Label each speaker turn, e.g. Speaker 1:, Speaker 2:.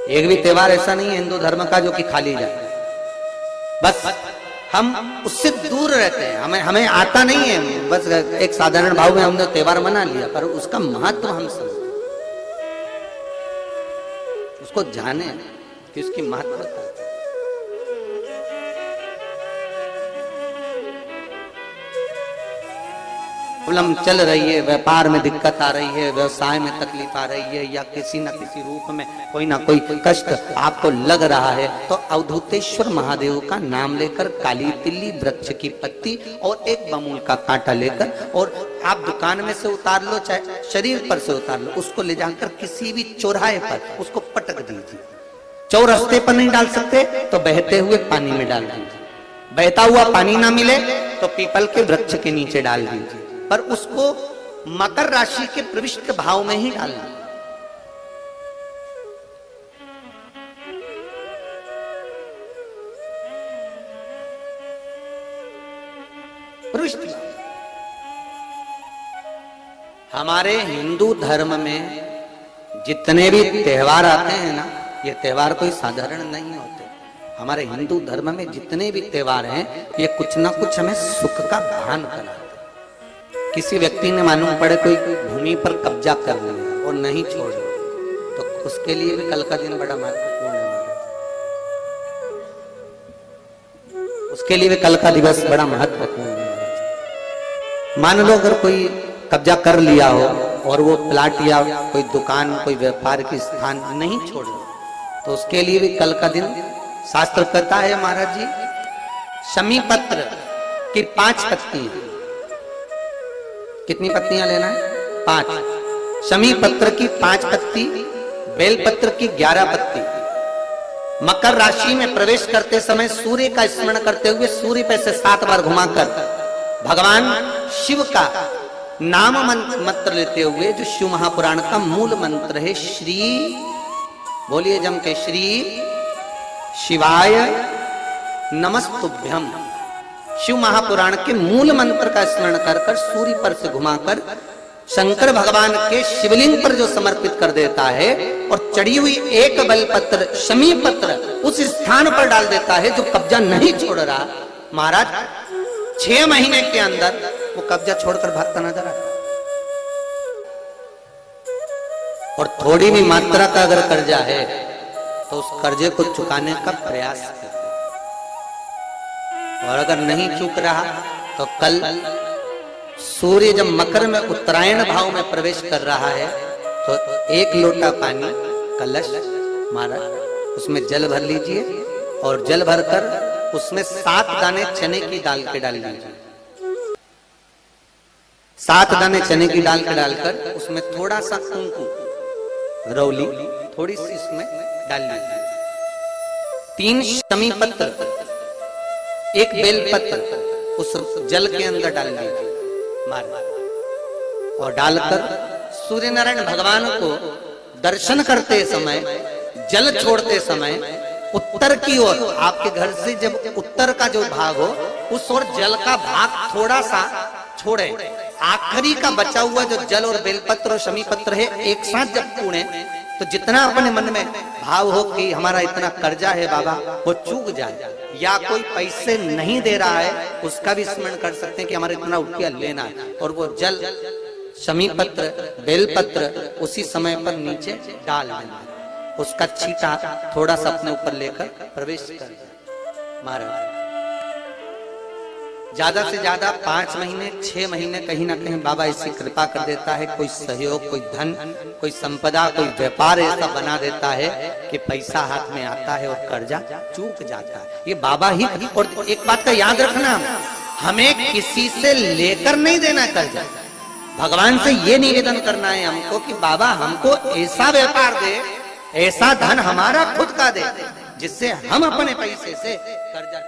Speaker 1: एक भी त्योहार ऐसा नहीं है हिंदू धर्म का जो कि खाली जाए, बस हम उससे दूर रहते हैं, हमें आता नहीं है, बस एक साधारण भाव में हमने त्योहार मना लिया, पर उसका महत्व हम समझते, उसको जाने कि उसकी महत्वता। प्रॉब्लम चल रही है, व्यापार में दिक्कत आ रही है, व्यवसाय में तकलीफ आ रही है, या किसी न किसी रूप में कोई ना कोई कष्ट आपको लग रहा है, तो अवधूतेश्वर महादेव का नाम लेकर काली तिल्ली वृक्ष की पत्ती और एक बमूल का कांटा लेकर, और आप दुकान में से उतार लो चाहे शरीर पर से उतार लो, उसको ले जाकर किसी भी चौराहे पर उसको पटक दीजिए। चौरस्ते पर नहीं डाल सकते तो बहते हुए पानी में डाल दीजिए, बहता हुआ पानी ना मिले तो पीपल के वृक्ष के नीचे डाल दीजिए, पर उसको मकर राशि के प्रविष्ट भाव में ही डालना। प्रविष्ट हमारे हिंदू धर्म में जितने भी त्योहार आते हैं ना, ये त्योहार कोई साधारण नहीं होते। हमारे हिंदू धर्म में जितने भी त्योहार हैं, ये कुछ ना कुछ हमें सुख का भान कराते। किसी व्यक्ति ने मालूम पड़े कोई भूमि पर कब्जा कर लिया और नहीं छोड़े, तो उसके लिए भी कल का दिन बड़ा महत्वपूर्ण है। उसके लिए भी कल का दिवस बड़ा महत्वपूर्ण है। मान लो अगर कोई कब्जा कर लिया हो और वो प्लाट या कोई दुकान, कोई व्यापार की स्थान नहीं छोड़े, तो उसके लिए भी कल का दिन शास्त्र कहता है महाराज जी, शमी पत्र की 5 पत्तियां। कितनी पत्तियां लेना है? 5। शमी पत्र की 5 पत्ती, बेल पत्र की 11 पत्ती। मकर राशि में प्रवेश करते समय सूर्य का स्मरण करते हुए सूर्य पे से 7 बार घुमाकर भगवान शिव का नाम मंत्र लेते हुए, जो शिव महापुराण का मूल मंत्र है, श्री, बोलिए जम के, श्री शिवाय नमस्तुभ्यम, शिव महापुराण के मूल मंत्र का स्मरण कर कर सूर्य पर से घुमाकर शंकर भगवान के शिवलिंग पर जो समर्पित कर देता है, और चढ़ी हुई एक बेलपत्र शमी पत्र उस स्थान पर डाल देता है जो कब्जा नहीं छोड़ रहा, महाराज 6 महीने के अंदर वो कब्जा छोड़कर भागता नजर आता। और थोड़ी भी मात्रा का अगर कर्जा है तो उस कर्जे को चुकाने का प्रयास करें, और अगर नहीं चूक रहा तो कल सूर्य जब मकर में उत्तरायण भाव में प्रवेश कर रहा है, तो 1 लोटा पानी कलश मारा, उसमें जल भर लीजिए, और जल भरकर उसमें 7 दाने चने की दाल के डाल लीजिए। 7 दाने चने की दाल के डालकर उसमें थोड़ा सा कुंकू, रौली थोड़ी सी उसमें डाल लीजिए। 3 शमी पत्र, 1 बेल पत्र उस जल के अंदर डाल लीजिए, और डालकर सूर्य नारायण भगवान को दर्शन करते समय, जल छोड़ते समय उत्तर की ओर, आपके घर से जब उत्तर का जो भाग हो उस ओर जल का भाग थोड़ा सा छोड़े। आखिरी का बचा हुआ जो जल और बेलपत्र और शमी पत्र है एक साथ जब पूणे, तो जितना अपने मन में भाव हो कि हमारा इतना कर्जा है बाबा, वो चूक जाए, या कोई पैसे नहीं दे रहा है उसका भी स्मरण कर सकते हैं कि हमारा इतना रुपया लेना है, और वो जल शमी पत्र बेलपत्र उसी समय पर नीचे डाल देना, उसका छींटा थोड़ा सा अपने ऊपर लेकर प्रवेश कर महाराज। ज्यादा से ज्यादा 5 महीने 6 महीने कहीं ना कहीं बाबा ऐसी कृपा कर देता है, कोई सहयोग, कोई धन, कोई संपदा, कोई व्यापार ऐसा बना देता है कि पैसा हाथ में आता है और कर्जा चूक जाता है। ये बाबा ही। और एक बात का याद रखना, हमें किसी से लेकर नहीं देना कर्जा, भगवान से ये निवेदन करना है हमको कि बाबा हमको ऐसा व्यापार दे, ऐसा धन हमारा खुद का दे, जिससे हम अपने पैसे से कर्जा